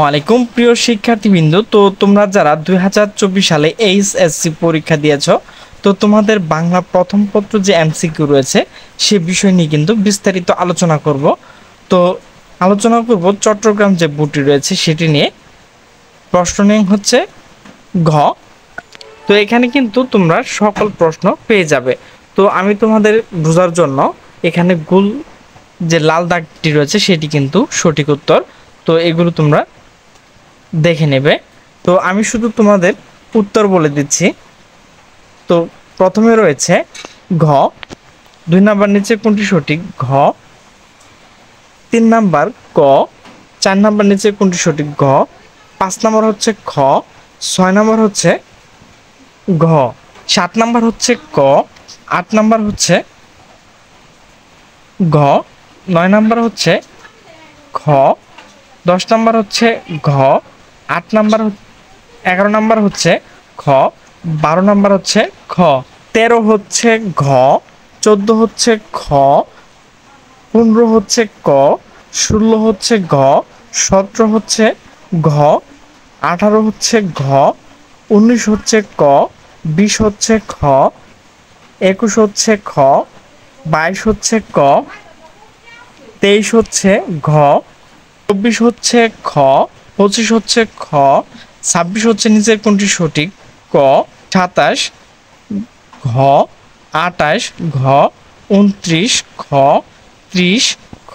আলাইকুম প্রিয় শিক্ষার্থীবৃন্দ। তো তোমরা যারা 2024 সালে এইচএসসি পরীক্ষা দিয়েছো, তো তোমাদের বাংলা প্রথম পত্র যে এমসিকিউ রয়েছে সে বিষয় নিয়ে কিন্তু বিস্তারিত আলোচনা করব। তো আলোচনা করব চট্টগ্রাম যে বুটি রয়েছে সেটি নিয়ে। প্রশ্ন নিয়ে হচ্ছে ঘ। তো এখানে কিন্তু তোমরা সকল প্রশ্ন পেয়ে যাবে। তো আমি তোমাদের বোঝার জন্য এখানে গোল যে লাল দাগটি রয়েছে সেটি কিন্তু সঠিক উত্তর। তো এগুলো তোমরা দেখে নেবে। তো আমি শুধু তোমাদের উত্তর বলে দিচ্ছি। তো প্রথমে রয়েছে ঘ, 2 নাম্বার নিচে কোনটি সঠিক? ঘ। 3 নাম্বার ক, 4 নাম্বার নিচে কোনটি সঠিক? ঘ। 5 নাম্বার হচ্ছে খ, 6 নাম্বার হচ্ছে ঘ, 7 নাম্বার হচ্ছে ক, 8 নাম্বার হচ্ছে ঘ, 9 নাম্বার হচ্ছে খ, 10 নাম্বার হচ্ছে ঘ, 8 নাম্বার 11 নাম্বার হচ্ছে খ, 12 নাম্বার হচ্ছে খ, 13 হচ্ছে ঘ, 14 হচ্ছে খ, 15 হচ্ছে ক, 16 হচ্ছে ঘ, 17 হচ্ছে ঘ, 18 হচ্ছে ঘ, 19 হচ্ছে ক, 20 হচ্ছে খ, 21 হচ্ছে খ, 22 হচ্ছে ক, 23 হচ্ছে ঘ, 24 হচ্ছে খ, 25 হচ্ছে খ, 26 হচ্ছে নিচের কোনটি সঠিক? ক। 27 ঘ, 28 ঘ, 29 খ, 30 খ।